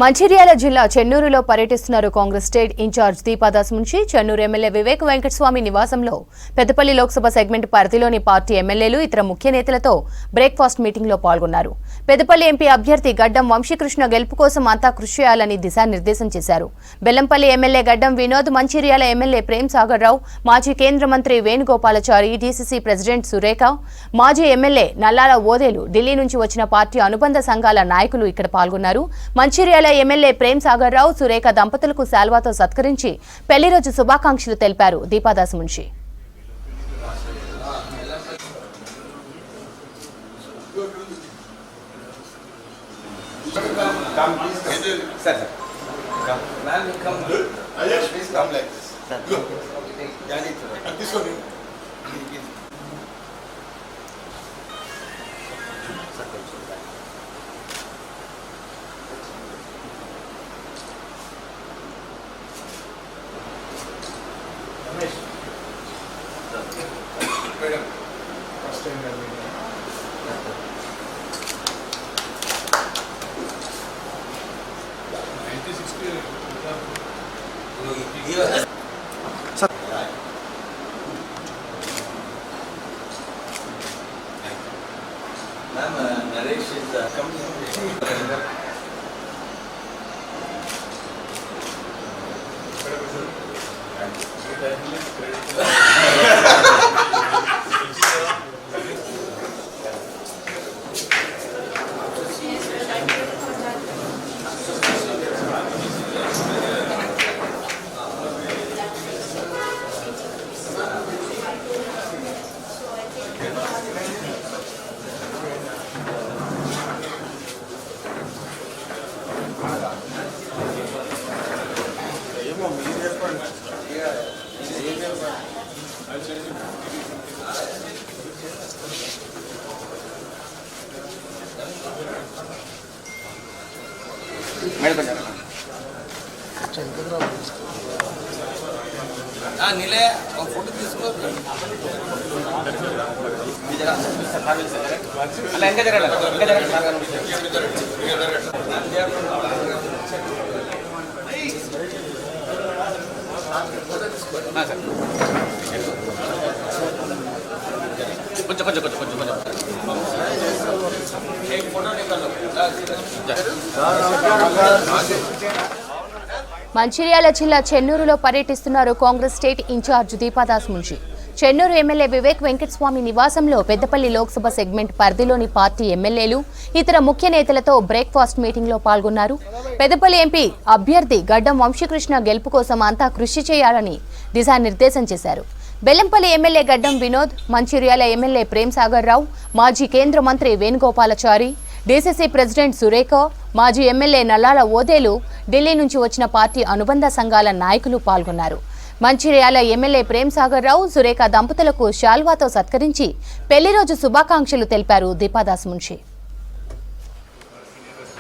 మంచిర్యాల జిల్లా చెన్నూరులో పర్యటిస్తున్నారు Congress state incharge Deepadas Munshi. Chennur MLA Vivek Venkataswamy నివాసంలో పెద్దపల్లి లోక్సభ సెగ్మెంట్ పరిధిలోని పార్టీ ఎమ్మెల్యేలు ఇతర ముఖ్య నేతలతో బ్రేక్ఫాస్ట్ మీటింగ్ లో పాల్గొన్నారు. పెద్దపల్లి ఎంపీ అభ్యర్థి గడ్డం వంశీకృష్ణ గెలుపు కోసం అంతా కృషి చేయాలని దిశానిర్దేశం చేశారు. బెల్లంపల్లి ఎమ్మెల్యే గడ్డం వినోద్, మంచిర్యాల ఎమ్మెల్యే ప్రేమ్ సాగర్ రావు, మాజీ కేంద్ర మంత్రి వేణుగోపాలాచారి, డీసీసీ ప్రెసిడెంట్ సురేఖ, మాజీ ఎమ్మెల్యే నల్లాల ఓదేలు, ఢిల్లీ నుంచి వచ్చిన పార్టీ అనుబంధ సంఘాల నాయకులు ఇక్కడ పాల్గొన్నారు. మంచిర్యాల ఎమ్మెల్యే ప్రేమ్ సాగర్ రావు, సురేఖ దంపతులకు శాల్వాతో సత్కరించి పెళ్లి రోజు శుభాకాంక్షలు తెలిపారు Deepadas Munshi. Naresh is coming. नीले फोटो तीसको మంచిర్యాల జిల్లా చెన్నూరులో పర్యటిస్తున్నారు Congress state incharge Deepadas Munshi. Chennur MLA Vivek Venkataswamy నివాసంలో పెద్దపల్లి లోక్సభ సెగ్మెంట్ పరిధిలోని పార్టీ ఎమ్మెల్యేలు ఇతర ముఖ్య నేతలతో బ్రేక్ఫాస్ట్ మీటింగ్ లో పాల్గొన్నారు. పెద్దపల్లి ఎంపీ అభ్యర్థి గడ్డం వంశీకృష్ణ గెలుపు కోసం అంతా కృషి చేయాలని దిశానిర్దేశం చేశారు. బెల్లంపల్లి ఎమ్మెల్యే గడ్డం వినోద్, మంచిర్యాల ఎమ్మెల్యే ప్రేమ్ సాగర్ రావు, మాజీ కేంద్ర మంత్రి వేణుగోపాలాచారి, డీసీసీ ప్రెసిడెంట్ సురేఖ, మాజీ ఎమ్మెల్యే నల్లాల ఓదేలు, ఢిల్లీ నుంచి వచ్చిన పార్టీ అనుబంధ సంఘాల నాయకులు పాల్గొన్నారు. మంచిర్యాల ఎమ్మెల్యే ప్రేమ్ సాగర్ రావు, సురేఖ దంపతులకు శాల్వాతో సత్కరించి పెళ్లి రోజు శుభాకాంక్షలు తెలిపారు దీపాదాస్ మున్షి.